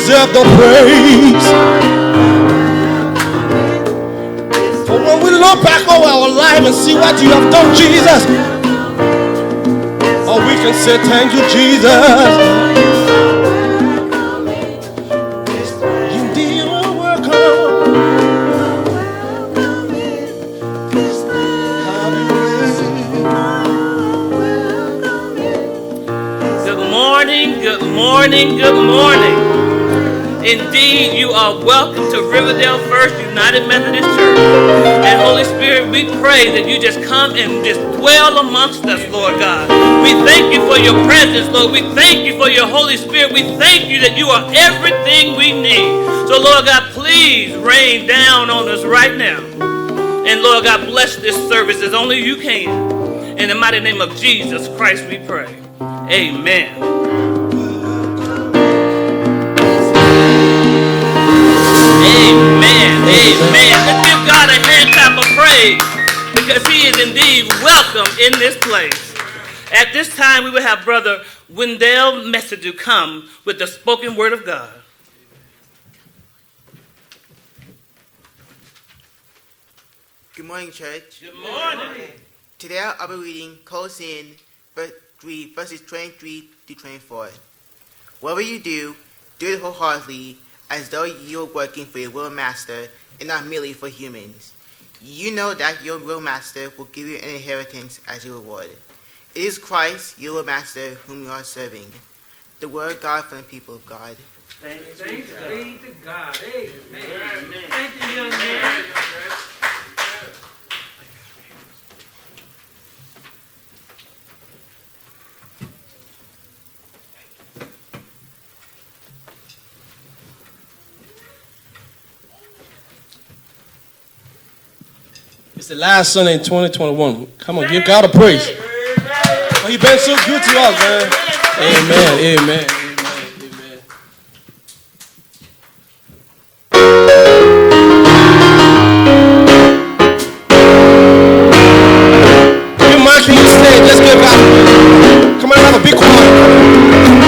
deserve the praise. For when we look back over our life and see what you have done, Jesus, oh, we can say thank you, Jesus. Indeed, you are welcome. Good morning, good morning, good morning. Indeed, you are welcome to Riverdale First United Methodist Church. And Holy Spirit, we pray that you just come and just dwell amongst us, Lord God. We thank you for your presence, Lord. We thank you for your Holy Spirit. We thank you that you are everything we need. So, Lord God, please rain down on us right now. And, Lord God, bless this service as only you can. In the mighty name of Jesus Christ we pray. Amen. Amen. Let's give God a hand clap of praise because he is indeed welcome in this place. At this time, we will have Brother Wendell Messenger come with the spoken word of God. Good morning, church. Good morning. Today I'll be reading Colossians 3, verses 23 to 24. Whatever you do it wholeheartedly, as though you were working for your real master and not merely for humans. You know that your real master will give you an inheritance as your reward. It is Christ, your real master, whom you are serving. The word of God from the people of God. Thanks be to God. Amen. Thank you, young man. It's the last Sunday in 2021. Come on, give God a praise. Oh, He's been so good to us, man. Amen, amen, amen, amen. If you mind, can you stay? Let's give God a praise. Come on, have a big choir.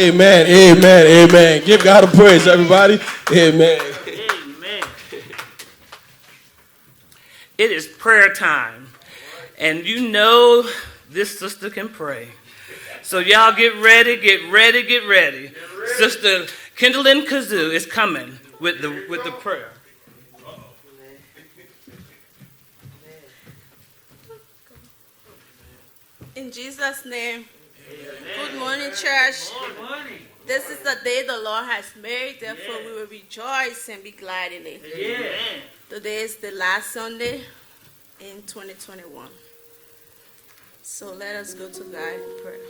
Amen. Amen. Amen. Give God a praise, everybody. Amen. Amen. It is prayer time. And you know this sister can pray. So y'all get ready, get ready, get ready. Sister Kendallin Kazoo is coming with the prayer. In Jesus' name. Good morning, church. Good morning. This is the day the Lord has made, therefore we will rejoice and be glad in it. Amen. Today is the last Sunday in 2021. So let us go to God in prayer.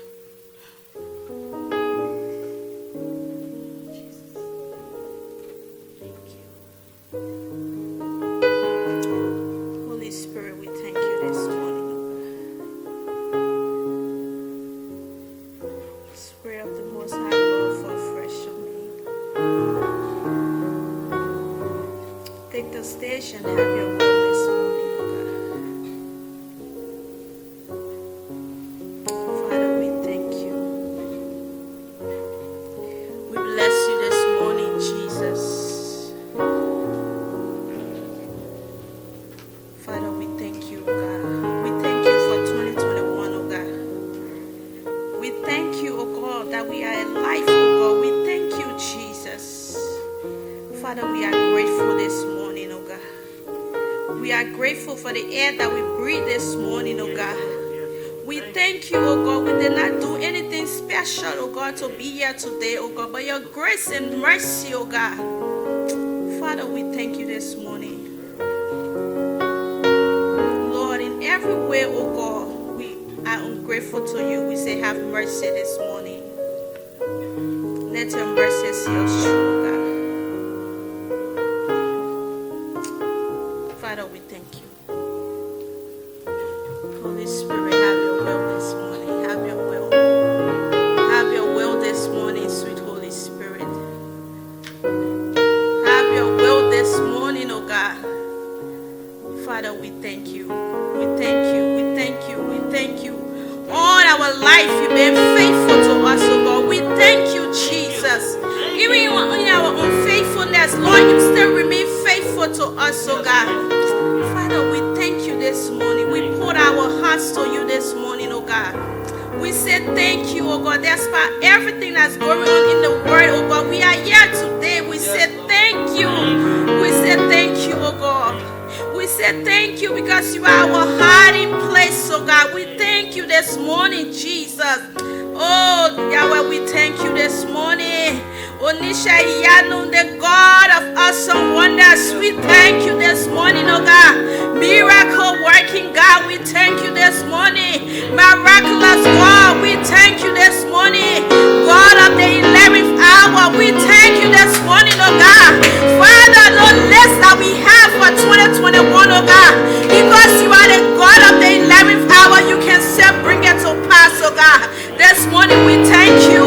Holy Spirit, we thank you this morning. Spirit of the Most High God, fall fresh on me. Take the stage and have your will this morning, oh God. Father, we thank you. We bless you this morning, Jesus. Father, we thank you, oh God. We thank you for 2021, oh God. We thank you, oh God, that we are alive, oh God. We thank you, Jesus. Father, we are grateful this morning, oh God. We are grateful for the air that we breathe this morning, oh God. We thank you, oh God. We did not do anything special, oh God, to be here today, oh God, but your grace and mercy, oh God. Father, we thank you this morning. Lord, in every way, oh God, we are ungrateful to you. We say, have mercy this morning. Let your mercy see us through, God. Father, we thank you. Holy Spirit, have your will this morning. Have your will. Have your will this morning, sweet Holy Spirit. Have your will this morning, oh God. Father, we thank you. We thank you. We thank you. We thank you. All our life, you've been faithful to us, oh God. We thank you, Jesus. Even in our unfaithfulness, Lord, you still remain faithful to us, oh God. Father, we thank you this morning. We put our hearts to you this morning, oh God. We say thank you, oh God. Despite everything that's going on in the world, oh God, we are here today. We say thank you. We say thank you, oh God. We say thank you because you are our hiding place, oh God. We thank you this morning, Jesus. Oh, Yahweh, we thank you this morning. Onisha Yanu, the God of awesome wonders, we thank you this morning, oh God. Miracle working God, we thank you this morning. Miraculous God, we thank you this morning. God of the 11th hour, we thank you this morning, oh God. Father, no less that we have for 2021, oh God. Because you are the God of the 11th hour, you can still bring it to pass, oh God. This morning we thank you.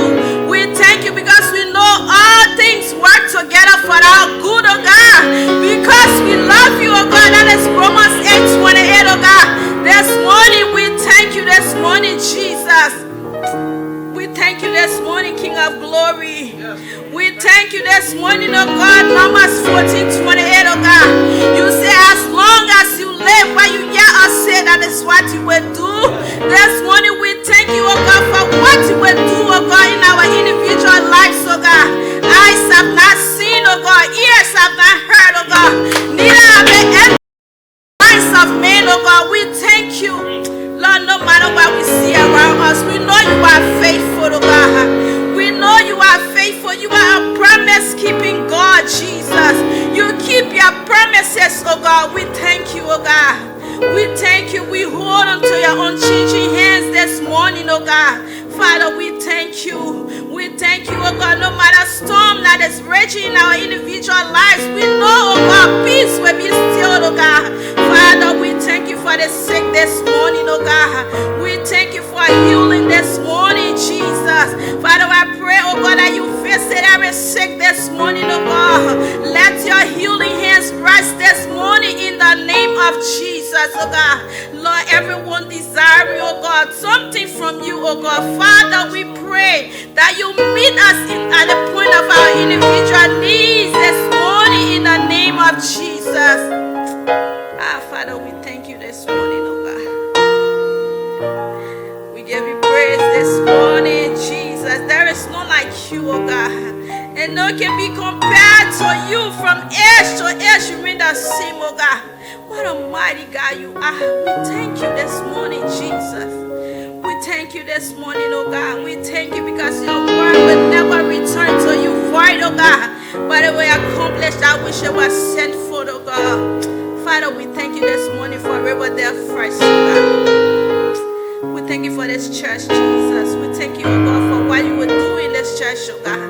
We thank you because we know all things work together for our good, oh God. Because we love you, oh God. That is Romans 8:28, oh God. This morning we thank you this morning, Jesus. We thank you this morning, King of Glory. We thank you this morning, oh God. Numbers 14:28, oh God. You say as long as you live, while you hear us say that is what you will do. This morning we thank you, oh God, for what you will do, oh God, in our individual lives, oh God. Eyes have not seen, oh God. Ears have not heard, oh God. Neither have they entered the minds of men, oh God. We thank you. Lord, no matter what we see around us, we know you are faithful, oh God. We know you are faithful. You are a promise-keeping God, Jesus. You keep your promises, oh God. We thank you, oh God. We thank you. We hold on to your unchanging hands this morning, oh God. Father, we thank you. We thank you, oh God. No matter storm that is raging in our individual lives, we know, oh God, peace will be still, oh God. Father, we thank you for the sick this morning, oh God. We thank you for healing this morning, Jesus. Father, I pray, oh God, that you visit every sick this morning, oh God. Let your healing hands rest this morning in the name of Jesus. Jesus, oh God. Lord, everyone desiring, oh God, something from you, oh God. Father, we pray that you meet us at the point of our individual needs this morning in the name of Jesus. Father, we thank you this morning, oh God. We give you praise this morning, Jesus. There is none like you, oh God. And none can be compared to you. From edge to edge, you remain the same, oh God. What a mighty God you are. We thank you this morning, Jesus. We thank you this morning, oh God. We thank you because your word will never return to you void, oh God. But it will accomplish that which it was sent for, oh God. Father, we thank you this morning for Riverdale First, oh God. We thank you for this church, Jesus. We thank you, oh God, for what you will do in this church, oh God.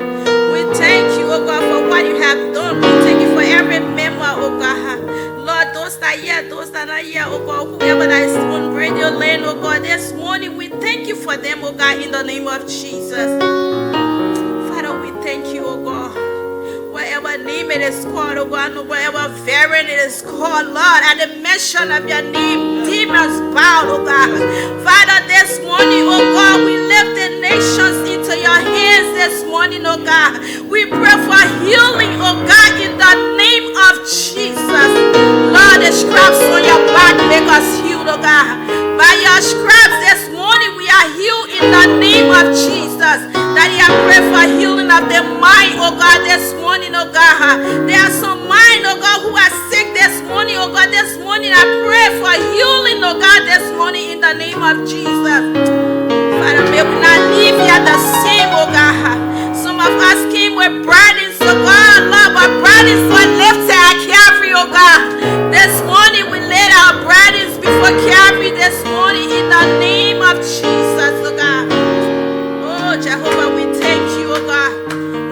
We thank you, oh God, for what you have done. We thank you for every member, oh God. Lord, those that are here, those that are not here, oh God, whoever that is on radio land, oh God, this morning, we thank you for them, oh God, in the name of Jesus. Father, we thank you, oh God. Whatever name it is called, oh God, whatever variant it is called, Lord, at the mention of your name, demons bow, oh God. Father, this morning, oh God, we lift the nations into your hands this morning, oh God. We pray for healing, oh God, in the name of Jesus. Lord, the stripes on your back make us healed, oh God. By your stripes this morning, we are healed in the name of Jesus. Daddy, I pray for healing of the mind, oh God, this morning, oh God. There are some mind, oh God, who are sick this morning, oh God. This morning, I pray for healing, oh God, this morning in the name of Jesus. Father, may we not leave here the same, oh God. Some of us came with burdens, oh God, Lord, but burdens were lifted at Calvary, oh God. This morning, we laid our burdens before Calvary this morning in the name of Jesus, oh God. Oh, Jehovah, we thank you, oh God.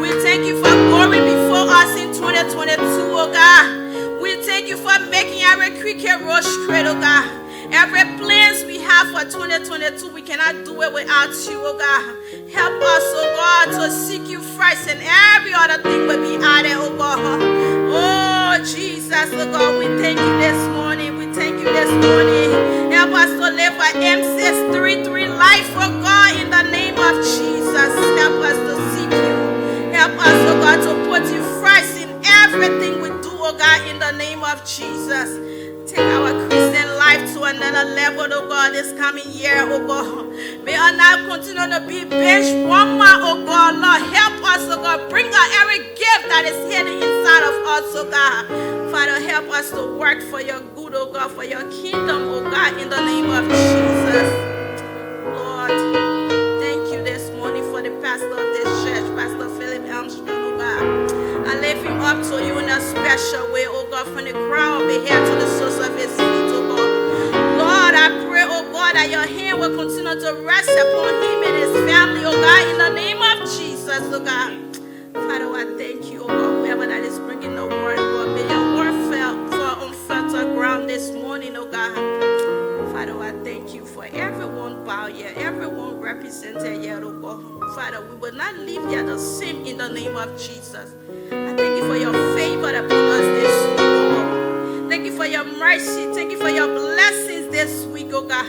We thank you for going before us in 2022, oh God. We thank you for making every cricket road straight, oh God. Every plans we have for 2022, we cannot do it without you, oh God. Help us, oh God, to seek you first, and every other thing will be added, oh God. Oh, Jesus, oh God, we thank you this morning. We thank you this morning. Help us to live for M633 life, oh God, in the name of Jesus. Help us to seek you. Help us, oh God, to put you first in everything we do, oh God, in the name of Jesus. Take our Christian life to another level, oh God, this coming year, oh God. May our life continue to be bench warmer, oh God. Lord, help us, oh God. Bring out every gift that is hidden inside of us, oh God. Father, help us to work for your good, oh God, for your kingdom, oh God, in the name of Jesus. Lord, thank you this morning for the pastor of this church, Pastor Philip Armstrong, oh God. I lift him up to you in a special way, oh God, from the crown of his head to the source of his feet, oh God. Lord, I pray, oh God, that your hand will continue to rest upon him and his family, oh God, in the name of Jesus, oh God. Father, I thank you, oh God, whoever that is bringing the word, God, may your word fall on fertile ground this morning, oh God. Father, I thank you for everyone bow here, everyone represented here, oh God. Father, we will not leave here the same in the name of Jesus. I thank you for your favor upon us this week, oh God. Thank you for your mercy. Thank you for your blessings this week, oh God.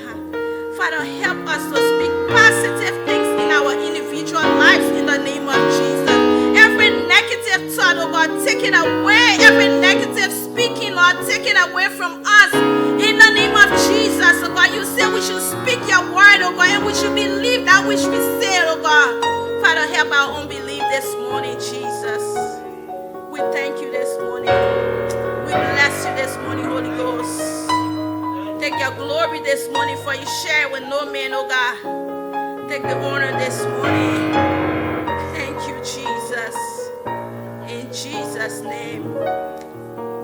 Father, help us to speak positive things in our individual lives in the name of Jesus. Every negative thought, oh God, take it away. Every negative speaking, Lord, take it away from us in the name of Jesus, oh God. You say we should speak your word, oh God, and we should believe that which we say, oh God. Father, help our unbelief this morning, Jesus. We thank you this morning. We bless you this morning, Holy Ghost. Take your glory this morning, for you share with no man, oh God. Take the honor this morning. Thank you, Jesus. In Jesus' name,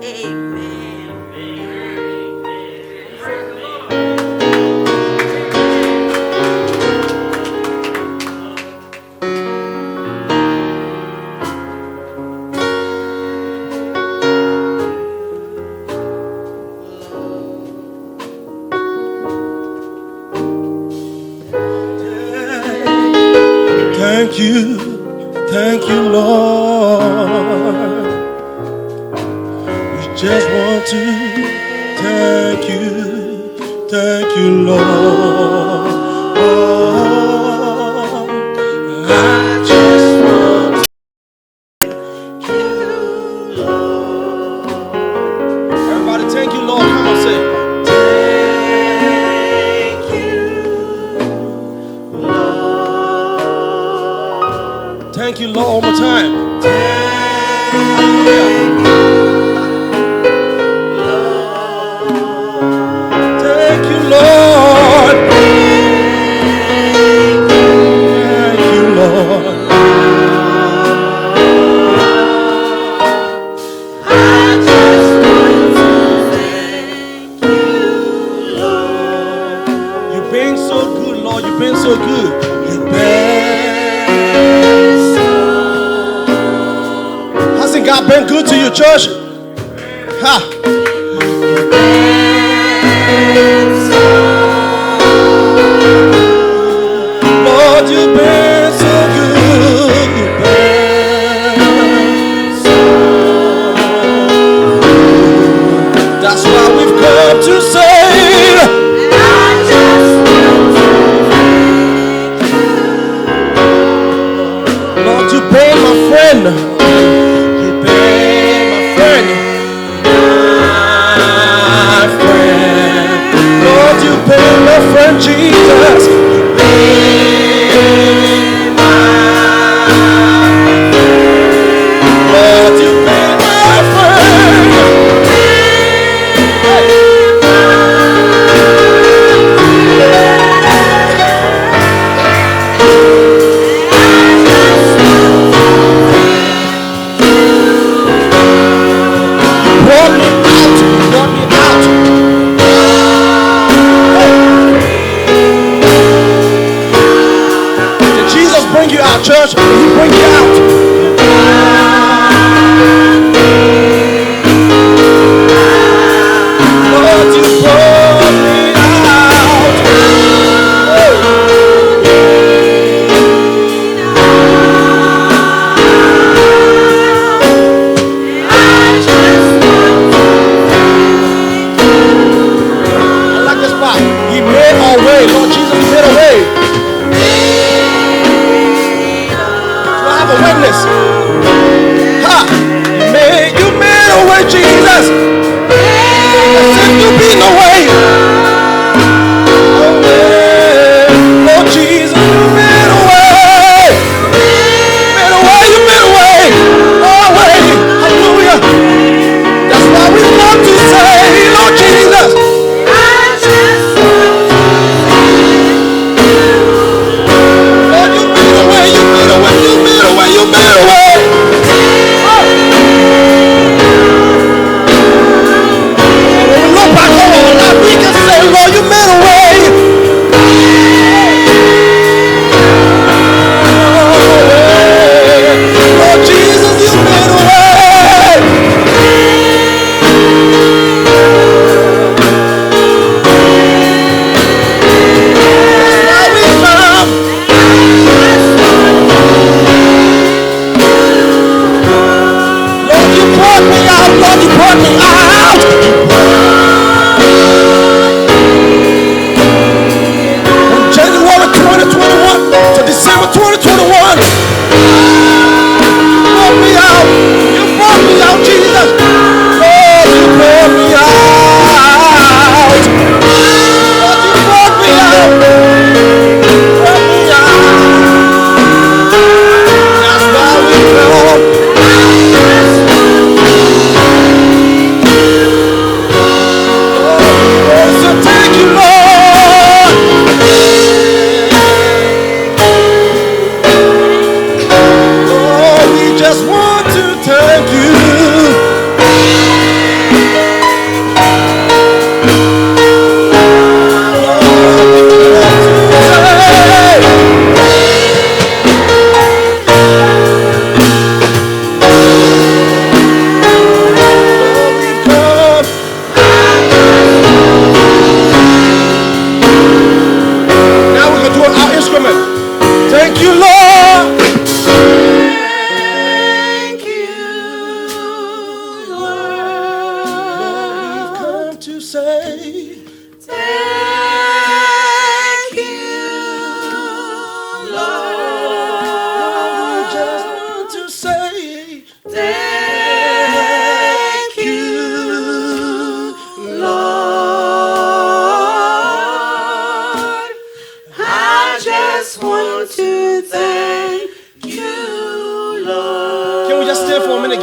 amen. Thank you, Lord. We just want to thank you. Thank you, Lord. I just want to thank you, Lord. Everybody, thank you, Lord. Come on, say. Thank you, Lord. Thank you, Lord. One more time. Thank you, Lord. Thank you, Lord. I just want to thank you, Lord. You've been so good, Lord. You've been so good. You've been so. Hasn't God been good to you, church? Ha! Lord, you've been so good. You've been so good. That's why we've come to say, I just want to thank you. Lord, you've been my friend. You've been my friend. My friend. Lord, you've been my friend, Jesus. You've been my friend. Lord, you've been my friend. You brought me out. You brought me out. Did Jesus bring you out, church? Did he bring you out? Lord, you brought me out. I like this part. He made our way. Lord Jesus made a way. So I have a witness. Ha! You made a way, Jesus. As if you be no way. No way. Lord Jesus, you made a way. Made a way, you made a way. Our way. Hallelujah. That's why we love to say, Lord Jesus. Lord, you made a way, you made a way, you made a way, you made a way. When we look back over our life, we can say, Lord, you made a way. Lord Jesus, you made a way. That's why we come. Lord, you brought me out. Lord, you brought me out. From January 2021 to December 2021. You brought me out. You brought me out, Jesus. Lord, you brought me out. Lord, you brought me out. Brought me out. That's why we come.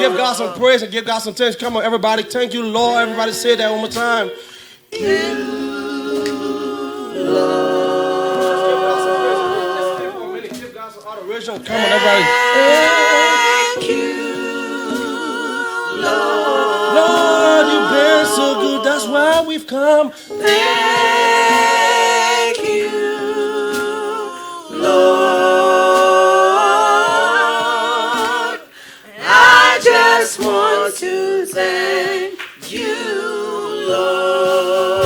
give God some praise and give God some thanks. Come on, everybody. Thank you, Lord. Everybody say that one more time. Give God some adoration. Come on, everybody. Thank you, Lord. Lord, you've been so good. That's why we've come. Thank you, Lord. I just want to thank you, Lord.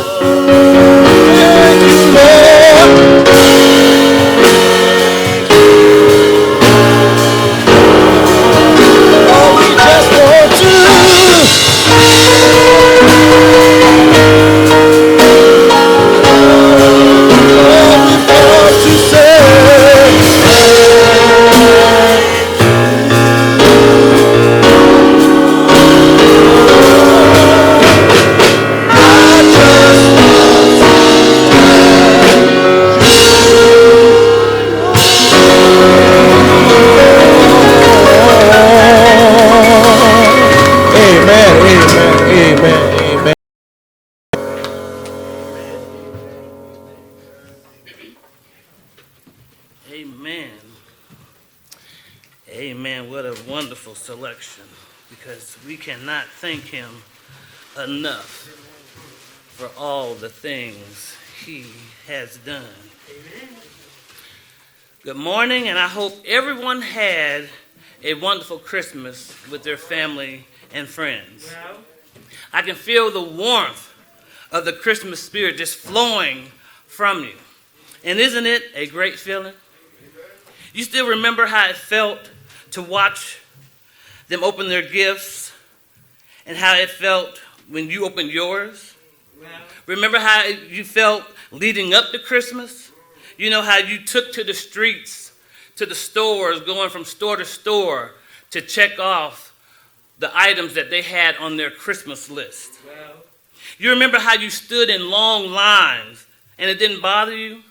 Thank you, Lord. Oh, we just want to. Amen. What a wonderful selection, because we cannot thank him enough for all the things he has done. Amen. Good morning, and I hope everyone had a wonderful Christmas with their family and friends. I can feel the warmth of the Christmas spirit just flowing from you. And isn't it a great feeling? You still remember how it felt to watch them open their gifts and how it felt when you opened yours? Remember how you felt leading up to Christmas? You know how you took to the streets, to the stores, going from store to store to check off the items that they had on their Christmas list. You remember how you stood in long lines and it didn't bother you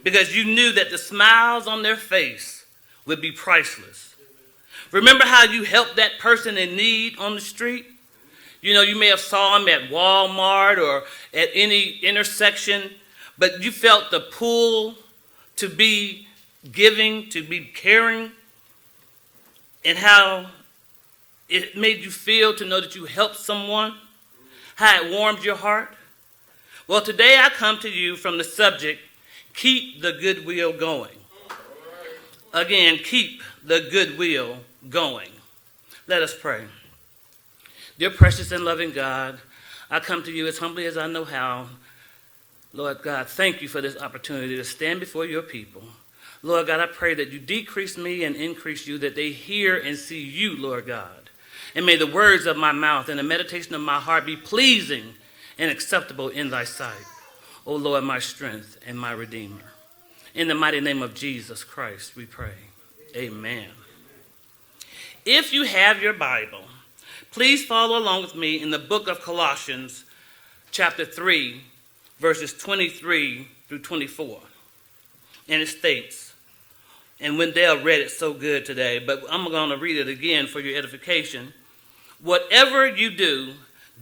because you knew that the smiles on their face would be priceless. Remember how you helped that person in need on the street? You know, you may have saw them at Walmart or at any intersection, but you felt the pull to be giving, to be caring, and how it made you feel to know that you helped someone, how it warmed your heart. Well, today I come to you from the subject, keep the goodwill going. Again, keep the goodwill going. Let us pray. Dear precious and loving God, I come to you as humbly as I know how. Lord God, thank you for this opportunity to stand before your people. Lord God, I pray that you decrease me and increase you, that they hear and see you, Lord God. And may the words of my mouth and the meditation of my heart be pleasing and acceptable in thy sight. O Lord, my strength and my redeemer. In the mighty name of Jesus Christ, we pray. Amen. If you have your Bible, please follow along with me in the book of Colossians, chapter 3, verses 23 through 24. And it states, and Wendell read it so good today, but I'm going to read it again for your edification. Whatever you do,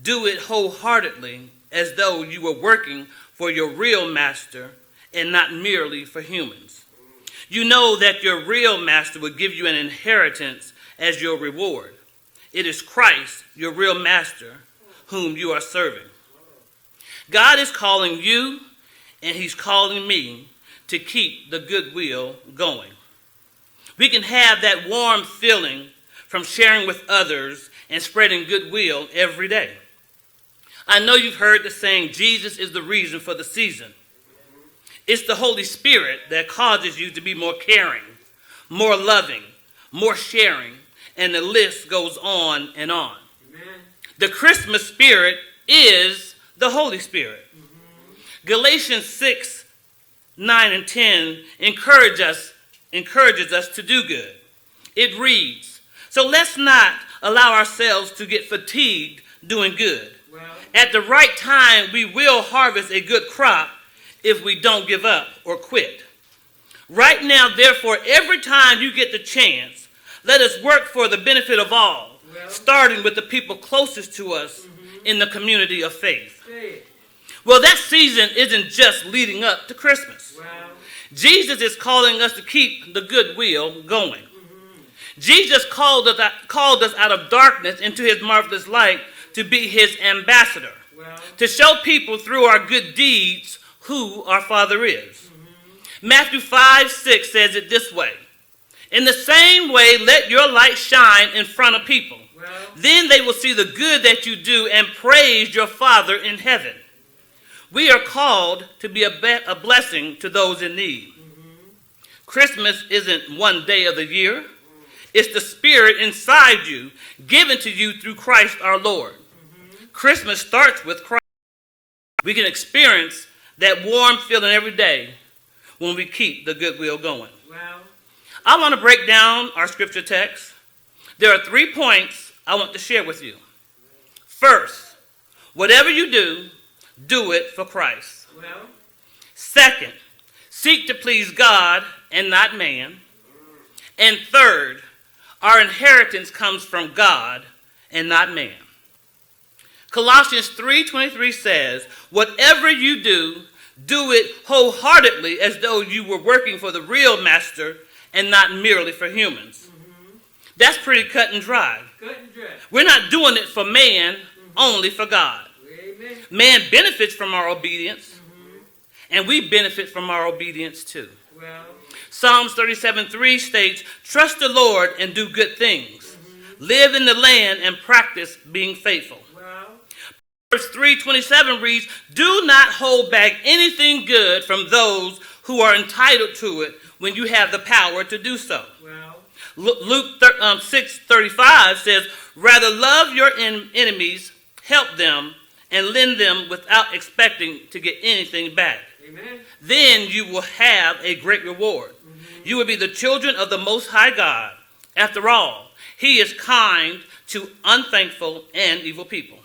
do it wholeheartedly as though you were working for your real master and not merely for humans. You know that your real master will give you an inheritance as your reward. It is Christ, your real master, whom you are serving. God is calling you, and he's calling me to keep the goodwill going. We can have that warm feeling from sharing with others and spreading goodwill every day. I know you've heard the saying, Jesus is the reason for the season. It's the Holy Spirit that causes you to be more caring, more loving, more sharing, and the list goes on and on. Amen. The Christmas spirit is the Holy Spirit. Mm-hmm. Galatians 6, 9, and 10 encourages us to do good. It reads, so let's not allow ourselves to get fatigued doing good. Well, at the right time, we will harvest a good crop if we don't give up or quit. Right now, therefore, every time you get the chance, let us work for the benefit of all, starting with the people closest to us in the community of faith. Well, that season isn't just leading up to Christmas. Jesus is calling us to keep the goodwill going. Jesus called us out of darkness into his marvelous light to be his ambassador, to show people through our good deeds who our Father is. Matthew 5:6 says it this way: in the same way, let your light shine in front of people. Then they will see the good that you do and praise your Father in heaven. We are called to be a blessing to those in need. Christmas isn't one day of the year. It's the Spirit inside you, given to you through Christ our Lord. Christmas starts with Christ. We can experience that warm feeling every day when we keep the goodwill going. I want to break down our scripture text. There are 3 points I want to share with you. First, whatever you do, do it for Christ. Second, seek to please God and not man. And third, our inheritance comes from God and not man. Colossians 3:23 says, whatever you do, do it wholeheartedly as though you were working for the real master and not merely for humans. That's pretty cut and dry. We're not doing it for man, only for God. Man benefits from our obedience, and we benefit from our obedience too. Psalms 37:3 states, trust the Lord and do good things. Live in the land and practice being faithful. Verse 3:27 reads, do not hold back anything good from those who are entitled to it when you have the power to do so. Luke 6:35 says, rather love your enemies, help them, and lend them without expecting to get anything back. Then you will have a great reward. You will be the children of the Most High God. After all, he is kind to unthankful and evil people.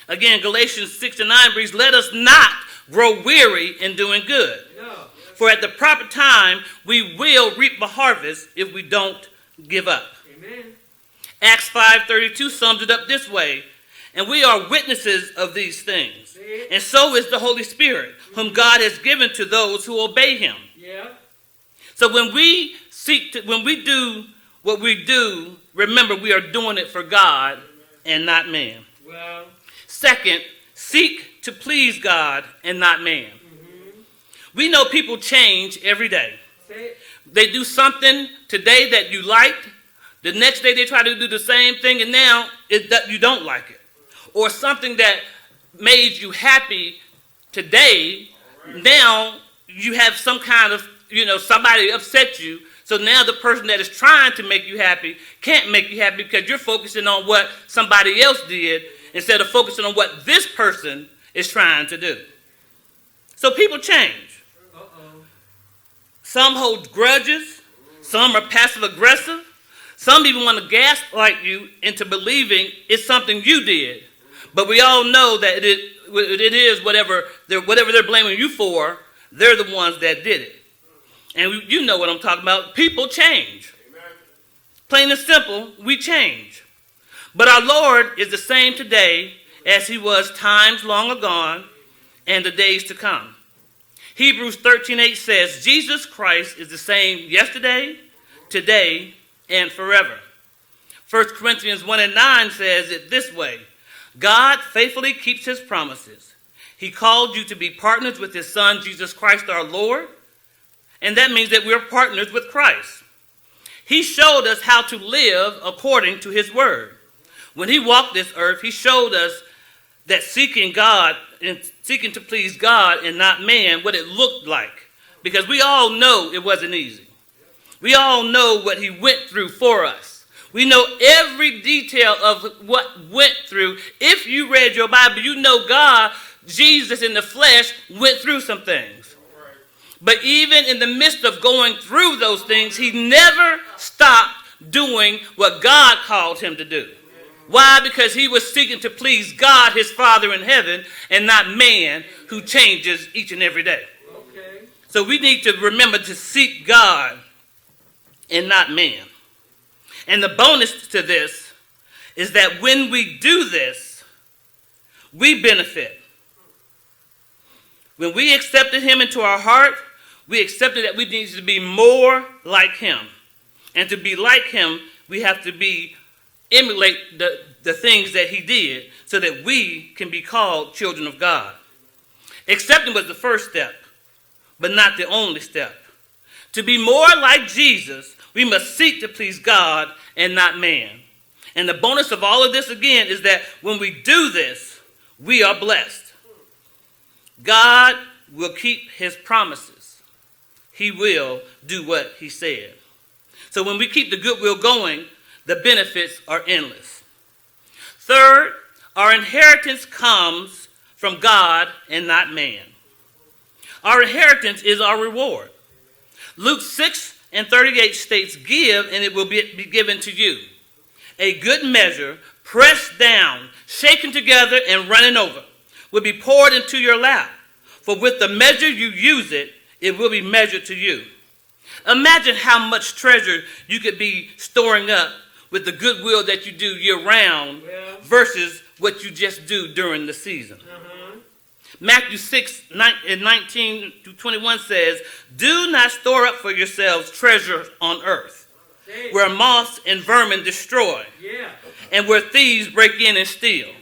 Again, Galatians 6:9 reads, let us not grow weary in doing good. For at the proper time, we will reap a harvest if we don't give up. Acts 5:32 sums it up this way, and we are witnesses of these things. And so is the Holy Spirit, whom God has given to those who obey him. So when we do what we do, remember we are doing it for God and not man. Second, seek to please God and not man. We know people change every day. They do something today that you liked. The next day they try to do the same thing, and now you don't like it. Or something that made you happy today, now you have some kind of, somebody upset you. So now the person that is trying to make you happy can't make you happy because you're focusing on what somebody else did instead of focusing on what this person is trying to do. So people change. Some hold grudges. Some are passive aggressive. Some even want to gaslight you into believing it's something you did. But we all know that it is whatever they're blaming you for, they're the ones that did it. And you know what I'm talking about. People change. Plain and simple, we change. But our Lord is the same today as he was times long agone and the days to come. Hebrews 13:8 says, Jesus Christ is the same yesterday, today, and forever. 1 Corinthians 1:9 says it this way, God faithfully keeps his promises. He called you to be partners with his son, Jesus Christ our Lord. And that means that we're partners with Christ. He showed us how to live according to his word. When he walked this earth, he showed us that seeking God and seeking to please God and not man, what it looked like. Because we all know it wasn't easy. We all know what he went through for us. We know every detail of what went through. If you read your Bible, you know God, Jesus in the flesh, went through some things. But even in the midst of going through those things, he never stopped doing what God called him to do. Why? Because he was seeking to please God, his Father in heaven, and not man who changes each and every day. Okay. So we need to remember to seek God and not man. And the bonus to this, is that when we do this, we benefit. When we accepted him into our heart, we accepted that we need to be more like him. And to be like him, we have to emulate the things that he did so that we can be called children of God. Accepting was the first step, but not the only step. To be more like Jesus, we must seek to please God and not man. And the bonus of all of this, again, is that when we do this, we are blessed. God will keep his promises. He will do what he said. So when we keep the goodwill going, the benefits are endless. Third, our inheritance comes from God and not man. Our inheritance is our reward. Luke 6:38 states, "Give, and it will be given to you. A good measure, pressed down, shaken together, and running over, will be poured into your lap. For with the measure you use it, it will be measured to you." Imagine how much treasure you could be storing up with the goodwill that you do year-round versus what you just do during the season. Matthew 6:19-21 says, "Do not store up for yourselves treasure on earth, where moths and vermin destroy, and where thieves break in and steal.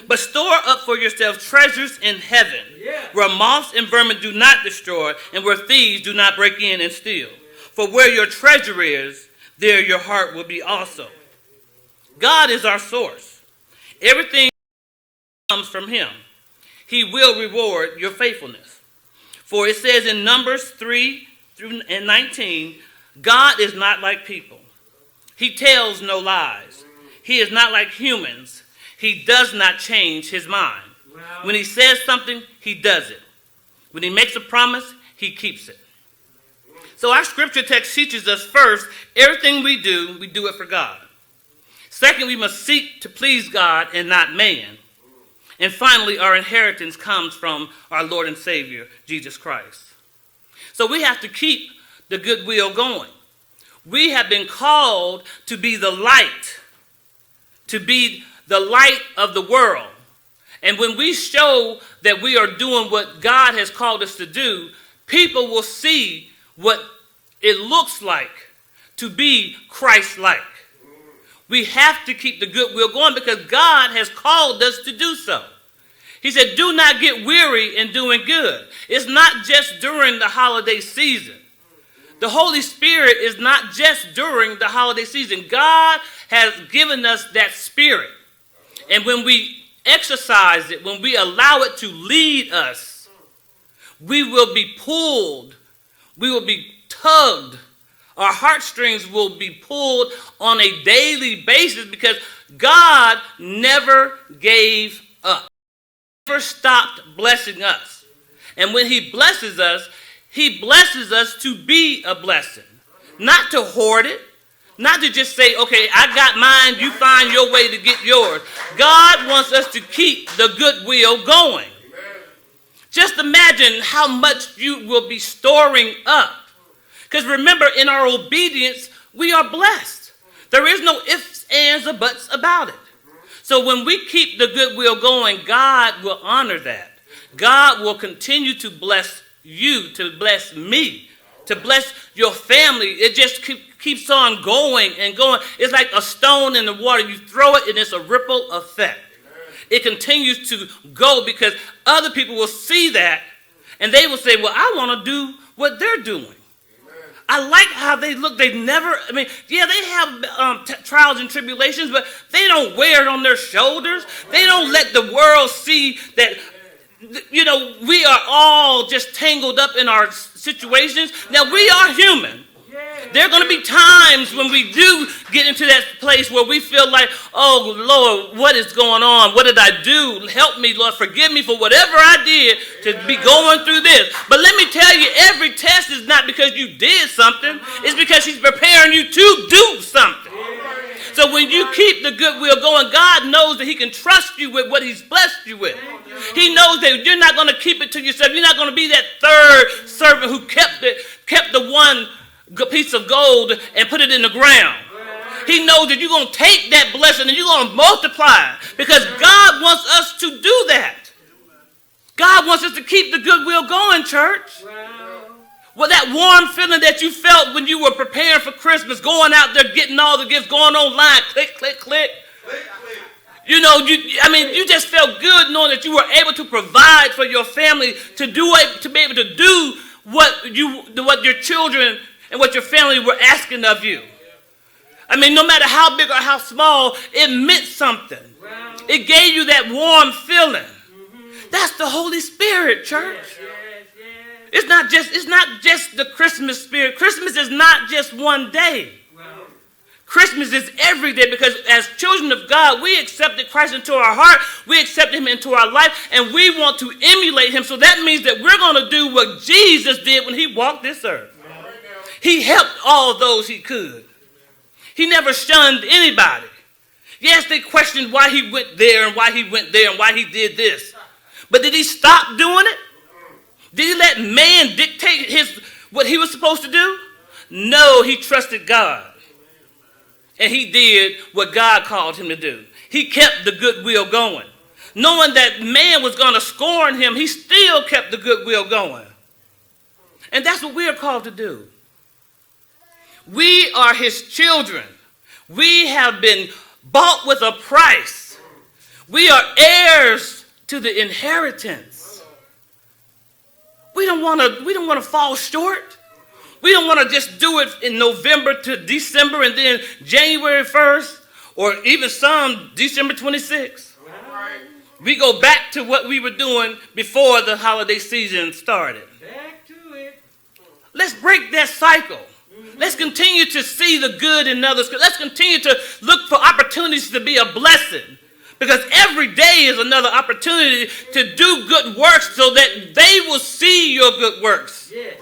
But store up for yourselves treasures in heaven, where moths and vermin do not destroy, and where thieves do not break in and steal. For where your treasure is, there your heart will be also." God is our source. Everything comes from him. He will reward your faithfulness. For it says in Numbers 3:19, God is not like people. He tells no lies. He is not like humans. He does not change his mind. When he says something, he does it. When he makes a promise, he keeps it. So our scripture text teaches us, first, everything we do it for God. Second, we must seek to please God and not man. And finally, our inheritance comes from our Lord and Savior, Jesus Christ. So we have to keep the goodwill going. We have been called to be the light of the world. And when we show that we are doing what God has called us to do, people will see what it looks like to be Christ-like. We have to keep the goodwill going because God has called us to do so. He said, "Do not get weary in doing good." It's not just during the holiday season. The Holy Spirit is not just during the holiday season. God has given us that spirit. And when we exercise it, when we allow it to lead us, we will be pulled. We will be tugged. Our heartstrings will be pulled on a daily basis because God never gave up. He never stopped blessing us. And when he blesses us to be a blessing. Not to hoard it. Not to just say, okay, I got mine, you find your way to get yours. God wants us to keep the goodwill going. Just imagine how much you will be storing up. Because remember, in our obedience, we are blessed. There is no ifs, ands, or buts about it. So when we keep the goodwill going, God will honor that. God will continue to bless you, to bless me, to bless your family. It just keeps on going and going. It's like a stone in the water. You throw it and it's a ripple effect. It continues to go because other people will see that and they will say, well, I want to do what they're doing. I like how they look. They have trials and tribulations, but they don't wear it on their shoulders. They don't let the world see that, we are all just tangled up in our situations. Now, we are human. There are going to be times when we do get into that place where we feel like, oh, Lord, what is going on? What did I do? Help me, Lord. Forgive me for whatever I did to be going through this. But let me tell you, every test is not because you did something. It's because he's preparing you to do something. So when you keep the goodwill going, God knows that he can trust you with what he's blessed you with. He knows that you're not going to keep it to yourself. You're not going to be that third servant who kept the one piece of gold and put it in the ground. He knows that you're going to take that blessing and you're going to multiply it because God wants us to do that. God wants us to keep the goodwill going, church. Well, that warm feeling that you felt when you were preparing for Christmas, going out there, getting all the gifts, going online, click, click, click. You know, you just felt good knowing that you were able to provide for your family, to be able to do what your children and what your family were asking of you. I mean, no matter how big or how small, it meant something. It gave you that warm feeling. That's the Holy Spirit, church. It's not just the Christmas spirit. Christmas is not just one day. Christmas is every day because as children of God, we accepted Christ into our heart. We accepted him into our life, and we want to emulate him. So that means that we're going to do what Jesus did when he walked this earth. He helped all those he could. He never shunned anybody. Yes, they questioned why he went there and why he went there and why he did this. But did he stop doing it? Did he let man dictate what he was supposed to do? No, he trusted God. And he did what God called him to do. He kept the goodwill going. Knowing that man was going to scorn him, he still kept the goodwill going. And that's what we are called to do. We are his children. We have been bought with a price. We are heirs to the inheritance. We don't want to fall short. We don't want to just do it in November to December and then January 1st or even some December 26th. We go back to what we were doing before the holiday season started. Back to it. Let's break that cycle. Let's continue to see the good in others. Let's continue to look for opportunities to be a blessing. Because every day is another opportunity to do good works so that they will see your good works. Yes.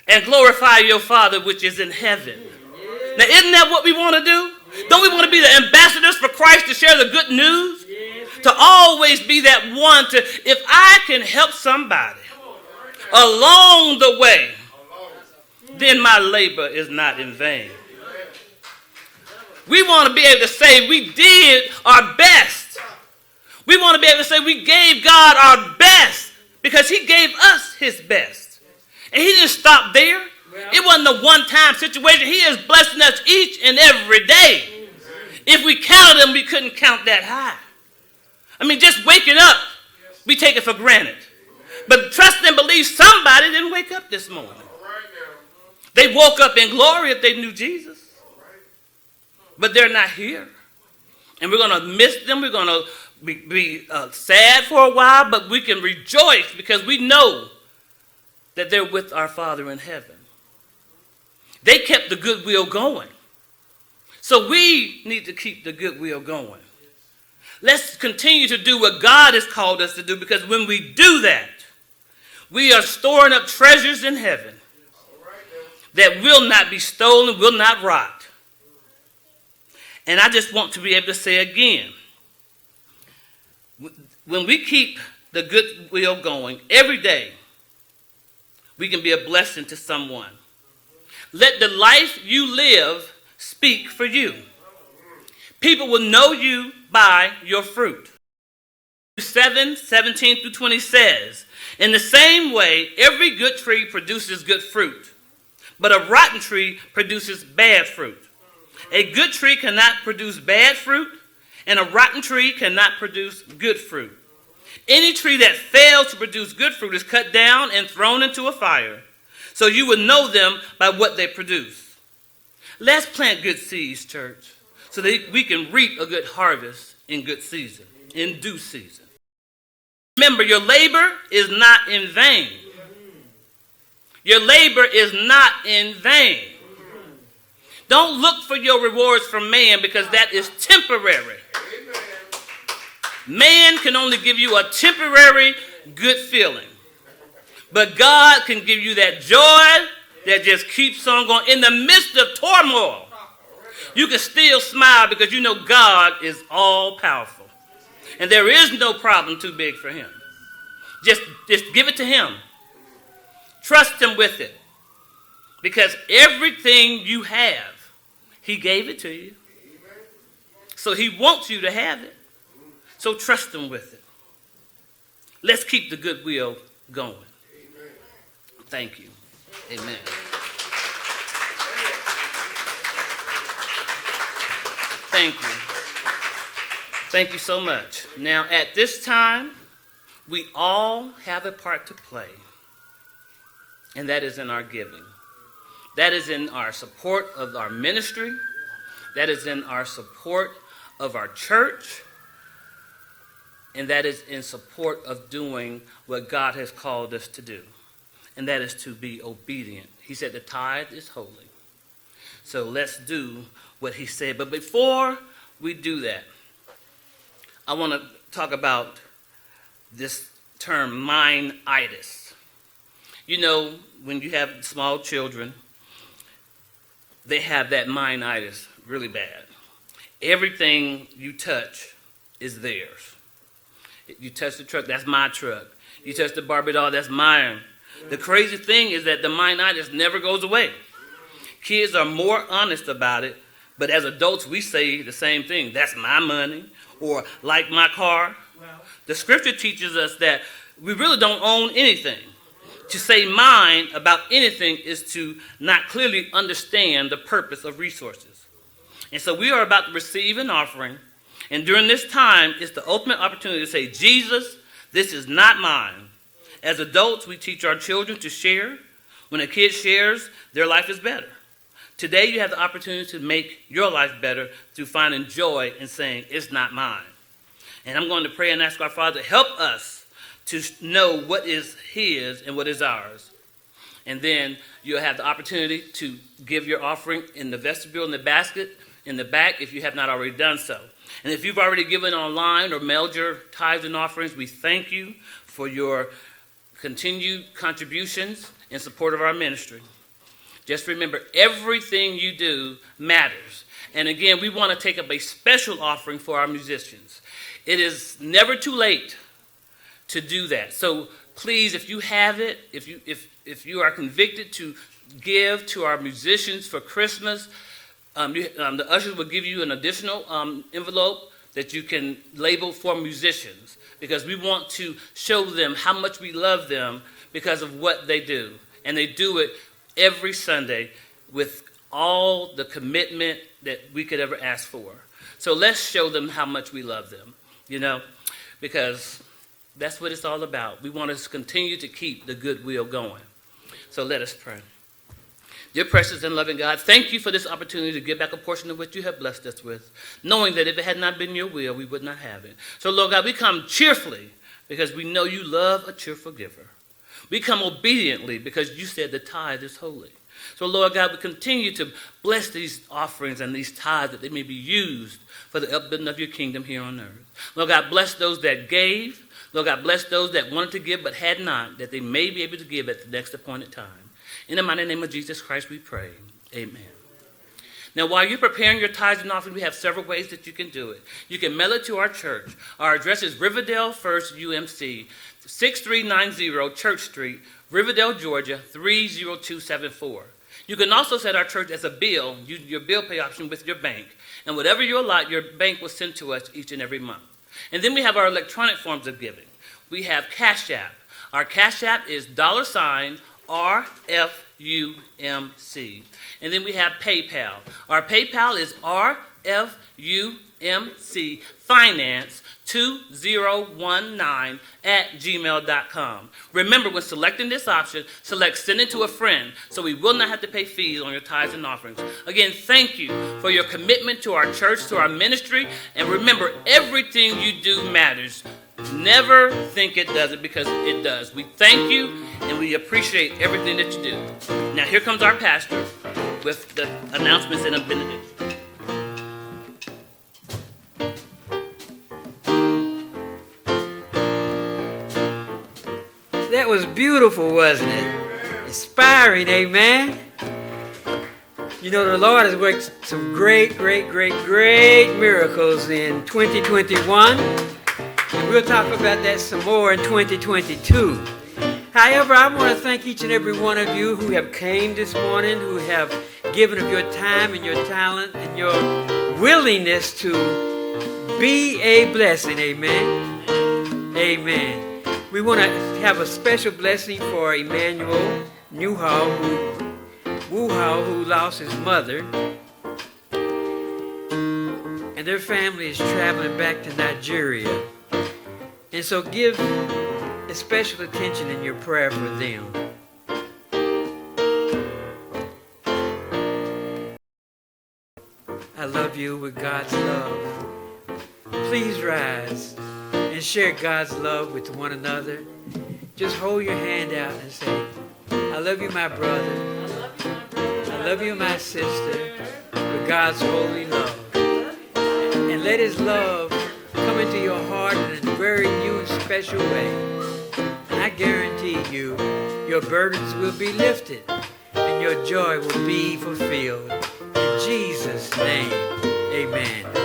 And glorify your Father which is in heaven. Yes. Now, isn't that what we want to do? Don't we want to be the ambassadors for Christ to share the good news? Yes. To always be that one to, if I can help somebody along the way, then my labor is not in vain. We want to be able to say we did our best. We want to be able to say we gave God our best because he gave us his best. And he didn't stop there. It wasn't a one-time situation. He is blessing us each and every day. If we counted them, we couldn't count that high. I mean, just waking up, we take it for granted. But trust and believe somebody didn't wake up this morning. They woke up in glory if they knew Jesus. But they're not here. And we're going to miss them. We're going to be sad for a while, but we can rejoice because we know that they're with our Father in heaven. They kept the goodwill going. So we need to keep the goodwill going. Let's continue to do what God has called us to do because when we do that, we are storing up treasures in heaven that will not be stolen, will not rot. And I just want to be able to say again, when we keep the goodwill going every day, we can be a blessing to someone. Let the life you live speak for you. People will know you by your fruit. 7:17-20 says, in the same way, every good tree produces good fruit, but a rotten tree produces bad fruit. A good tree cannot produce bad fruit, and a rotten tree cannot produce good fruit. Any tree that fails to produce good fruit is cut down and thrown into a fire. So you will know them by what they produce. Let's plant good seeds, church, so that we can reap a good harvest in good season, in due season. Remember, your labor is not in vain. Your labor is not in vain. Don't look for your rewards from man because that is temporary. Man can only give you a temporary good feeling. But God can give you that joy that just keeps on going. In the midst of turmoil, you can still smile because you know God is all powerful. And there is no problem too big for him. Just give it to him. Trust him with it. Because everything you have He gave it to you. So he wants you to have it. So trust him with it. Let's keep the goodwill going. Thank you. Amen. Thank you. Thank you so much. Now, at this time, we all have a part to play, and that is in our giving. That is in our support of our ministry. That is in our support of our church. And that is in support of doing what God has called us to do. And that is to be obedient. He said the tithe is holy. So let's do what he said. But before we do that, I want to talk about this term, mine-itis. You know, when you have small children, they have that mine-itis really bad. Everything you touch is theirs. You touch the truck, that's my truck. You touch the Barbie doll, that's mine. The crazy thing is that the mine-itis never goes away. Kids are more honest about it, but as adults, we say the same thing. That's my money, or like my car. The scripture teaches us that we really don't own anything. To say mine about anything is to not clearly understand the purpose of resources. And so we are about to receive an offering. And during this time, it's the ultimate opportunity to say, Jesus, this is not mine. As adults, we teach our children to share. When a kid shares, their life is better. Today, you have the opportunity to make your life better through finding joy in saying, it's not mine. And I'm going to pray and ask our Father to help us to know what is his and what is ours. And then you'll have the opportunity to give your offering in the vestibule, in the basket, in the back, if you have not already done so. And if you've already given online or mailed your tithes and offerings, we thank you for your continued contributions in support of our ministry. Just remember, everything you do matters. And again, we want to take up a special offering for our musicians. It is never too late to do that. So please, if you have it, if you are convicted to give to our musicians for Christmas, the ushers will give you an additional envelope that you can label for musicians, because we want to show them how much we love them because of what they do. And they do it every Sunday with all the commitment that we could ever ask for. So let's show them how much we love them, because that's what it's all about. We want to continue to keep the goodwill going. So let us pray. Dear precious and loving God, thank you for this opportunity to give back a portion of what you have blessed us with, knowing that if it had not been your will, we would not have it. So, Lord God, we come cheerfully because we know you love a cheerful giver. We come obediently because you said the tithe is holy. So, Lord God, we continue to bless these offerings and these tithes that they may be used for the upbuilding of your kingdom here on earth. Lord God, bless those that gave. Lord God, bless those that wanted to give but had not, that they may be able to give at the next appointed time. In the mighty name of Jesus Christ we pray. Amen. Now, while you're preparing your tithes and offerings, we have several ways that you can do it. You can mail it to our church. Our address is Riverdale First UMC, 6390 Church Street, Riverdale, Georgia, 30274. You can also set our church as a bill, use your bill pay option with your bank. And whatever you allot, your bank will send to us each and every month. And then we have our electronic forms of giving. We have Cash App. Our Cash App is $RFUMC. And then we have PayPal. Our PayPal is RFUMC Finance 2019 @gmail.com. Remember, when selecting this option, select Send It to a Friend, so we will not have to pay fees on your tithes and offerings. Again, thank you for your commitment to our church, to our ministry, and remember, everything you do matters. Never think it doesn't, because it does. We thank you, and we appreciate everything that you do. Now, here comes our pastor with the announcements and a benediction. That was beautiful, wasn't it? Inspiring, amen. You know, the Lord has worked some great miracles in 2021. And we'll talk about that some more in 2022. However, I want to thank each and every one of you who have came this morning, who have giving of your time and your talent and your willingness to be a blessing. Amen. Amen. We want to have a special blessing for Emmanuel Newhall, who lost his mother. And their family is traveling back to Nigeria. And so give special attention in your prayer for them. I love you with God's love. Please rise and share God's love with one another. Just hold your hand out and say, I love you, my brother. I love you, my sister, with God's holy love. And let his love come into your heart in a very new and special way. And I guarantee you, your burdens will be lifted and your joy will be fulfilled. In Jesus' name, amen.